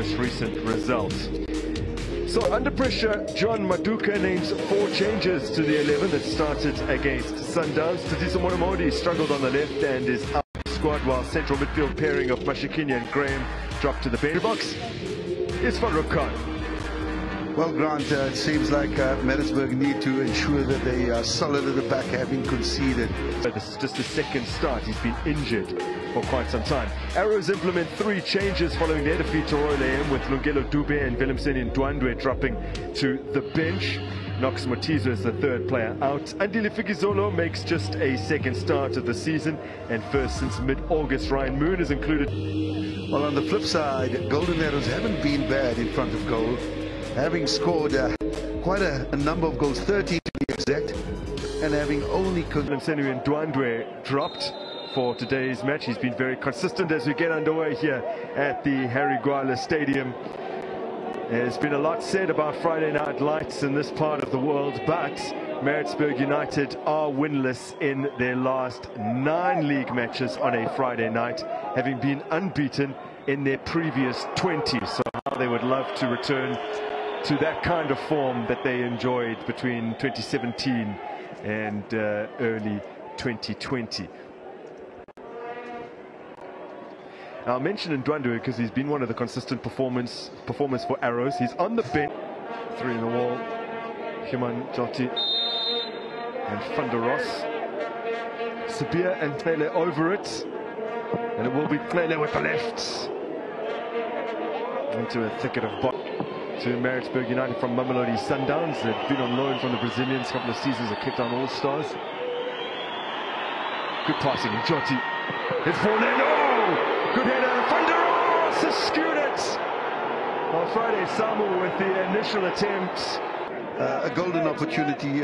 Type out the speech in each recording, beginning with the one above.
most recent result. So under pressure, John Maduka names 4 changes to the 11 that started against Sundowns. Tadiso Monomodi struggled on the left and is out of the squad, while central midfield pairing of Mashikinya and Graham dropped to the bench box. Is Farouk Khan. Well, Grant, it seems like Maritzburg need to ensure that they are solid at the back, having conceded. This is just the second start. He's been injured for quite some time. Arrows implement 3 changes following their defeat to Royal AM, with Lungelo Dube and Willemseni Ndwandwe dropping to the bench. Knox Motizo is the 3rd player out. Andile Fikizolo makes just a 2nd start of the season, and first since mid-August. Ryan Moon is included. Well, on the flip side, Golden Arrows haven't been bad in front of goal, having scored quite a number of goals, 13 to be exact, and having only... Willemseni Ndwandwe dropped for today's match. He's been very consistent as we get underway here at the Harry Gwala Stadium. There's been a lot said about Friday night lights in this part of the world, but Maritzburg United are winless in their last 9 league matches on a Friday night, having been unbeaten in their previous 20. So how they would love to return to that kind of form that they enjoyed between 2017 and early 2020. Now, I'll mention Ndwandwe because he's been one of the consistent performers for Arrows. He's on the bench. 3 in the wall. Human Joti and Funderos. Sabir and Tlele over it. And it will be Tlele with the left. Into a thicket of bot to Maritzburg United from Mamelodi Sundowns. They've been on loan from the Brazilians a couple of seasons at Cape Town All-Stars. Good passing, Joti. It's for Leno! Good header, Funderos has skewed it! On Friday, Samu with the initial attempt. A golden opportunity,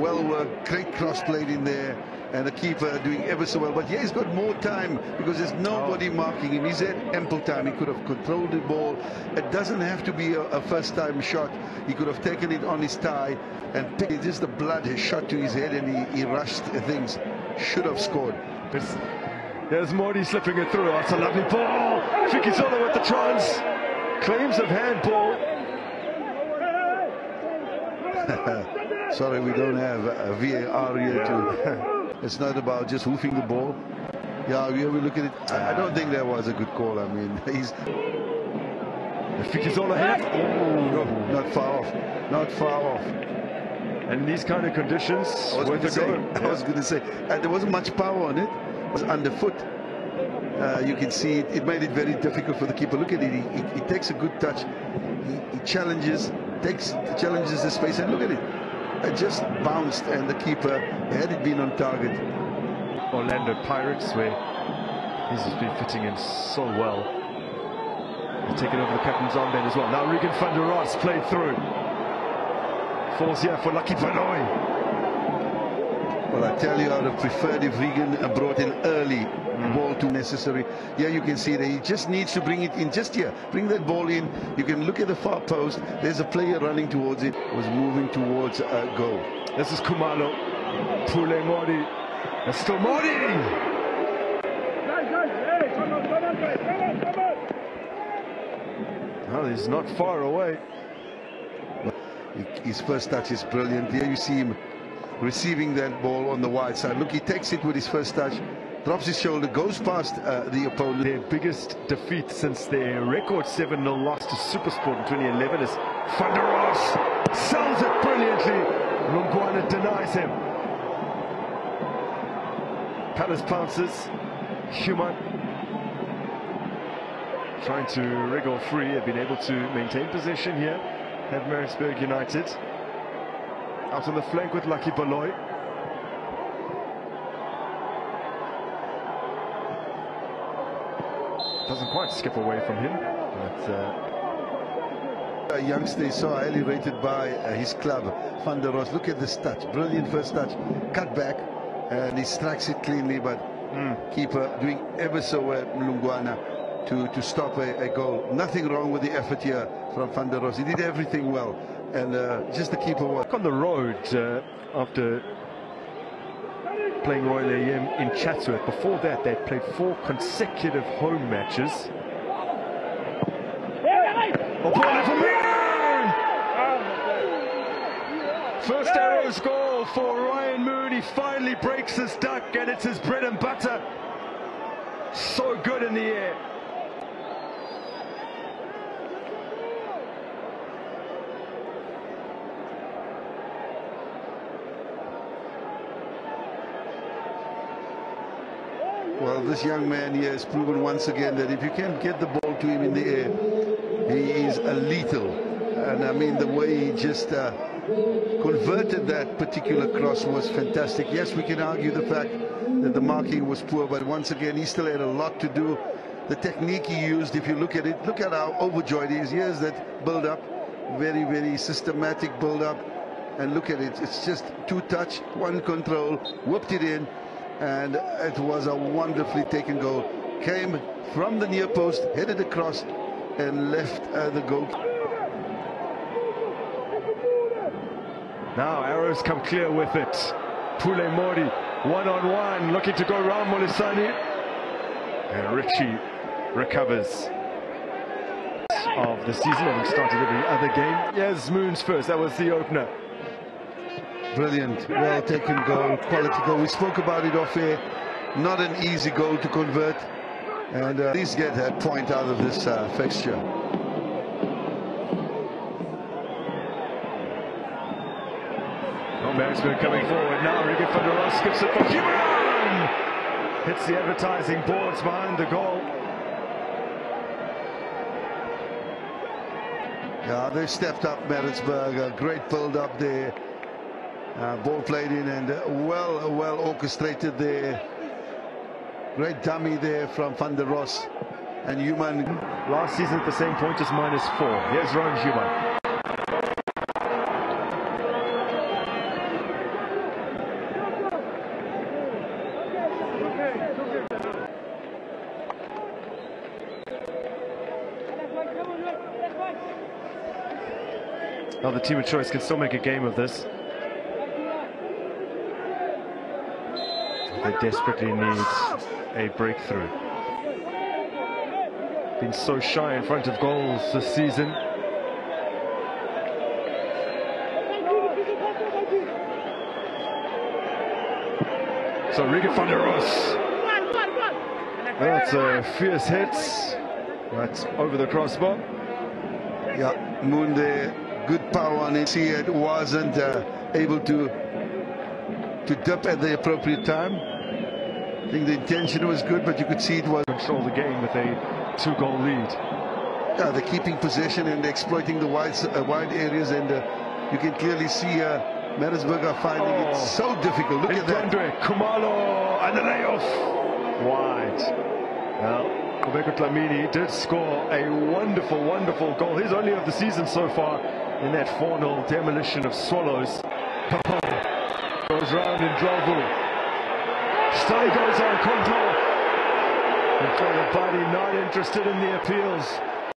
well worked, great cross played in there, and the keeper doing ever so well. But yeah, he's got more time because there's nobody marking him. He's had ample time. He could have controlled the ball. It doesn't have to be a first-time shot. He could have taken it on his thigh and picked it. Just the blood has shot to his head, and he rushed things. Should have scored. There's Morty slipping it through. Oh, it's a lovely ball. Fikizolo with the chance. Claims of handball. Sorry, we don't have a VAR here to... It's not about just hoofing the ball. Yeah, we look at it. I don't think that was a good call. I mean, he's... Fikizolo hit. Oh, not far off. Not far off. And in these kind of conditions, I was going to say, there wasn't much power on it. It was underfoot. You can see it made it very difficult for the keeper. Look at it. He takes a good touch. He challenges the space, and look at it. It just bounced, and the keeper, had it been on target. Orlando Pirates, where he's just been fitting in so well. He's taken over the captain's armband as well. Now Regan van der Ros played through. Falls here for Lucky Baloy. Well, I tell you, I would have preferred if Regan brought in early ball to necessary. Yeah, you can see that he just needs to bring it in just here. Bring that ball in. You can look at the far post. There's a player running towards it. Was moving towards a goal. This is Kumalo. Pule Modi. That's still Modi. Well, he's not far away. His first touch is brilliant. Here you see him receiving that ball on the wide side. Look, he takes it with his first touch, drops his shoulder, goes past the opponent. Their biggest defeat since their record 7-0 loss to Supersport in 2011 is Funderos sells it brilliantly. Lungwana denies him. Palace pounces. Human trying to wriggle free. Have been able to maintain possession here. Have Maritzburg United out on the flank with Lucky Baloy. Doesn't quite skip away from him, but a youngster is so highly rated by his club, Van der Ros. Look at this touch, brilliant first touch, cut back, and he strikes it cleanly, but keeper doing ever so well, Lungwana, to stop a goal. Nothing wrong with the effort here from Van der Ros. He did everything well, and just the keeper work. On the road after playing Royal AM in Chatsworth. Before that, they'd played 4 consecutive home matches. A ball in for Moon! First Arrows goal for Ryan Moon. He finally breaks his duck, and it's his bread and butter. So good in the air. Well, this young man here has proven once again that if you can get the ball to him in the air, he is lethal. And I mean, the way he just converted that particular cross was fantastic. Yes, we can argue the fact that the marking was poor, but once again, he still had a lot to do. The technique he used, if you look at it, look at how overjoyed he is. Here's that build-up, very, very systematic build-up. And look at it, it's just two touch, one control, whooped it in. And it was a wonderfully taken goal. Came from the near post, headed across, and left the goal. Now Arrows come clear with it. Pule Mori, one-on-one, looking to go round Molisani. And Richie recovers. Of the season, having started every other game. Yes, Moon's first, that was the opener. Brilliant, well taken goal, quality goal. We spoke about it off air. Not an easy goal to convert, and at least get that point out of this fixture. Oh, Maritzburg coming forward now. Ricky van der Ross skips it for Human. Hits the advertising boards behind the goal. Yeah, they stepped up, Maritzburg. A great build up there. Ball played in and well orchestrated there. Great dummy there from Van der Ross and Human. Last season at the same point is -4. Here's Ron Human. Now the team of choice can still make a game of this. They desperately need a breakthrough. Been so shy in front of goals this season. So Ricky van der Ross. That's a fierce hit. That's over the crossbar. Yeah, Moon there, good power on it. See, it wasn't able to dip at the appropriate time. I think the intention was good, but you could see it was control the game with a 2-goal lead. Yeah, they're keeping possession and exploiting the wide areas, and you can clearly see Maritzburg are finding it so difficult. Look at that. Kumalo and the layoff wide. Well, Kobeko Dlamini did score a wonderful goal. He's only of the season so far in that 4-0 demolition of Swallows. Goes round in Drovu. Stay goes on control. The body not interested in the appeals.